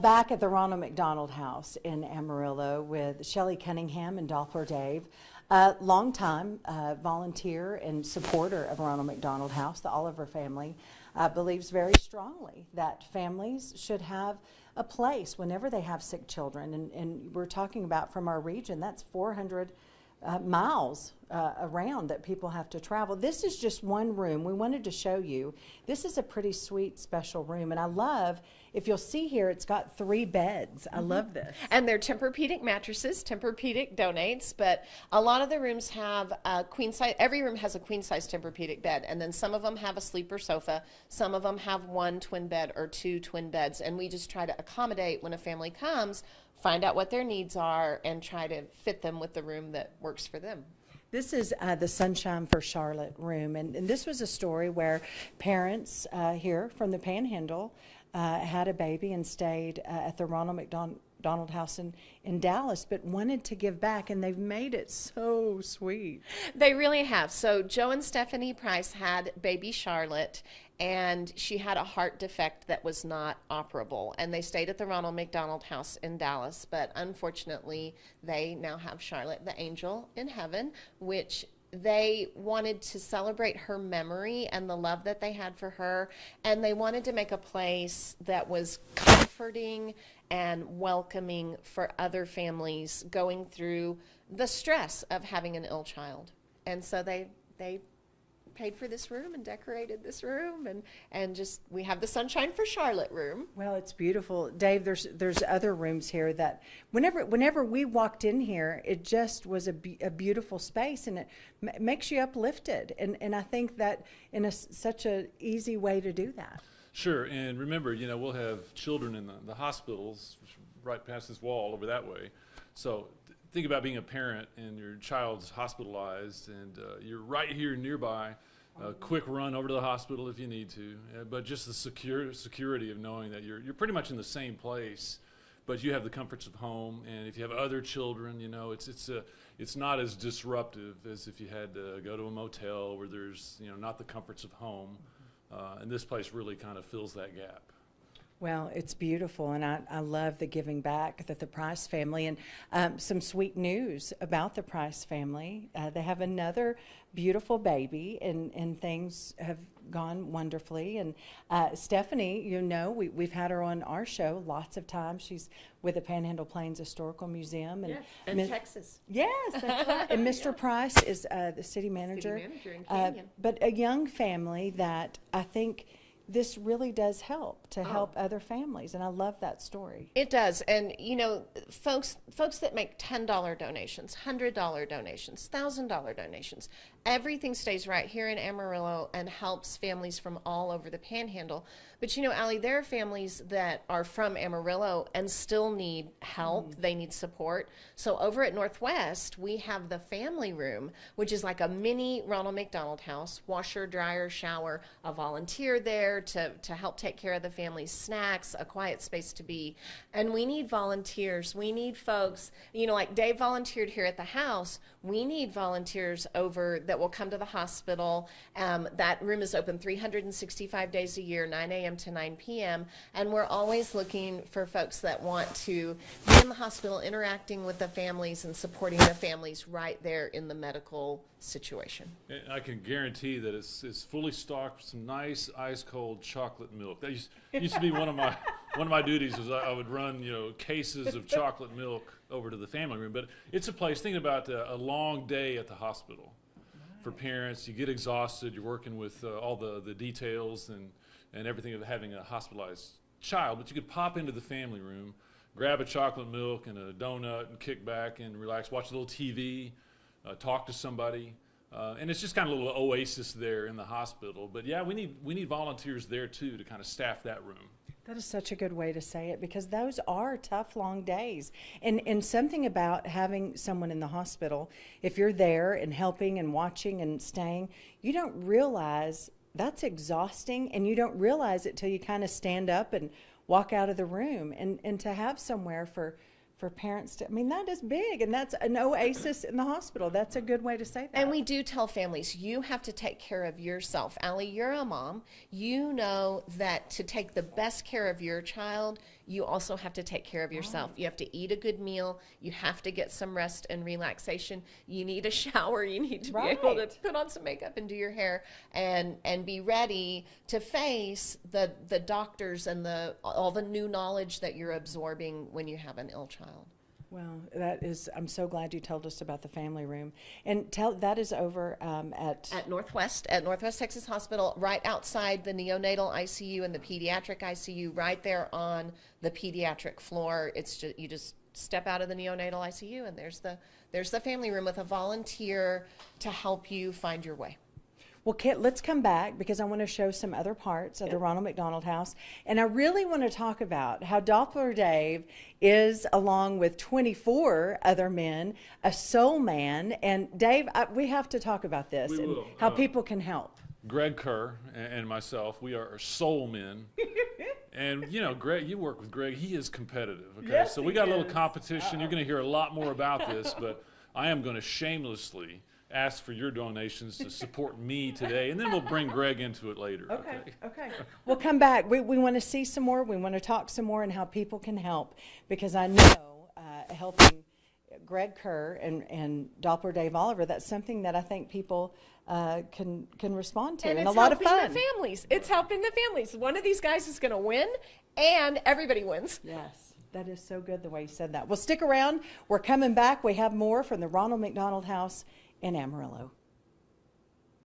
back at the Ronald McDonald House in Amarillo with Shelley Cunningham and Doppler Dave, longtime volunteer and supporter of Ronald McDonald House. The Oliver family believes very strongly that families should have a place whenever they have sick children. And we're talking about from our region, that's 400 miles around that people have to travel. This is just one room. We wanted to show you. This is a pretty sweet, special room. And I love, if you'll see here, it's got 3 beds. I love this. And they're Tempur-Pedic mattresses. Tempur-Pedic donates, but a lot of the rooms have a queen size. Every room has a queen size Tempur-Pedic bed, and then some of them have a sleeper sofa. Some of them have 1 twin bed or 2 twin beds, and we just try to accommodate when a family comes, find out what their needs are, and try to fit them with the room that works for them. This is the Sunshine for Charlotte room, and this was a story where parents here from the Panhandle had a baby and stayed at the Ronald McDonald House in Dallas, but wanted to give back, and they've made it so sweet. They really have. So Joe and Stephanie Price had baby Charlotte, and she had a heart defect that was not operable, and they stayed at the Ronald McDonald House in Dallas, but unfortunately they now have Charlotte the angel in heaven, which they wanted to celebrate her memory and the love that they had for her, and they wanted to make a place that was comforting and welcoming for other families going through the stress of having an ill child. And so they paid for this room and decorated this room, and just, we have the Sunshine for Charlotte room. Well, it's beautiful. Dave, there's other rooms here that whenever we walked in here, it just was a beautiful space, and it makes you uplifted. And I think that in such a easy way to do that. Sure, and remember, we'll have children in the hospitals right past this wall over that way. So think about being a parent and your child's hospitalized, and you're right here nearby. Quick run over to the hospital if you need to, but just the security of knowing that you're pretty much in the same place, but you have the comforts of home. And if you have other children, it's not as disruptive as if you had to go to a motel where there's not the comforts of home. And this place really kind of fills that gap. Well, it's beautiful, and I love the giving back that the Price family, and some sweet news about the Price family. They have another beautiful baby, and things have gone wonderfully. And Stephanie, we've had her on our show lots of times. She's with the Panhandle Plains Historical Museum. And Texas. Yes, that's right. And Mr. Price is the city manager. City manager in Canyon. But a young family that I think this really does help to help other families, and I love that story. It does. And folks that make $10 donations, $100 donations, $1,000 donations, everything stays right here in Amarillo and helps families from all over the Panhandle. But Allie, there are families that are from Amarillo and still need help. They need support. So over at Northwest, we have the family room, which is like a mini Ronald McDonald House, washer, dryer, shower, a volunteer there to help take care of the family's snacks, a quiet space to be. And we need volunteers. We need folks, like Dave volunteered here at the house. We need volunteers over that will come to the hospital. That room is open 365 days a year, 9 a.m. to 9 p.m. And we're always looking for folks that want to be in the hospital, interacting with the families and supporting the families right there in the medical situation. And I can guarantee that it's fully stocked with some nice ice cold chocolate milk. That used to be one of my duties. Was I would run cases of chocolate milk over to the family room. But it's a place. Thinking about a long day at the hospital for parents. You get exhausted. You're working with all the details and everything of having a hospitalized child. But you could pop into the family room, grab a chocolate milk and a donut, and kick back and relax, watch a little TV, talk to somebody. And it's just kind of a little oasis there in the hospital. But yeah, we need volunteers there too to kind of staff that room. That is such a good way to say it, because those are tough, long days. And something about having someone in the hospital, if you're there and helping and watching and staying, you don't realize that's exhausting, and you don't realize it till you kind of stand up and walk out of the room. And to have somewhere for parents to, that is big, and that's an oasis in the hospital. That's a good way to say that. And we do tell families, you have to take care of yourself. Allie, you're a mom. You know that to take the best care of your child, you also have to take care of yourself. You have to eat a good meal. You have to get some rest and relaxation. You need a shower. You need to be able to Right. put on some makeup and do your hair and be ready to face the doctors and all the new knowledge that you're absorbing when you have an ill child. Well, I'm so glad you told us about the family room. And that is over At Northwest Texas Hospital, right outside the neonatal ICU and the pediatric ICU, right there on the pediatric floor. It's just, you just step out of the neonatal ICU and there's the family room with a volunteer to help you find your way. Well, let's come back because I want to show some other parts of the Ronald McDonald House. And I really want to talk about how Doppler Dave is, along with 24 other men, a soul man. And Dave, we have to talk about this We and will. how people can help. Greg Kerr and myself, we are soul men. And you know, Greg, you work with Greg. He is competitive. Okay, Yes, so we he got a little is. competition. You're going to hear a lot more about this, but I am going to shamelessly ask for your donations to support me today, and then we'll bring Greg into it later. Okay. We'll come back. We want to see some more. We want to talk some more and how people can help, because I know helping Greg Kerr and Doppler Dave Oliver, that's something that I think people can respond to, and a it's lot of helping fun. the families. It's helping the families. One of these guys is going to win, and everybody wins. Yes, that is so good the way you said that. Well, stick around. We're coming back. We have more from the Ronald McDonald House in Amarillo.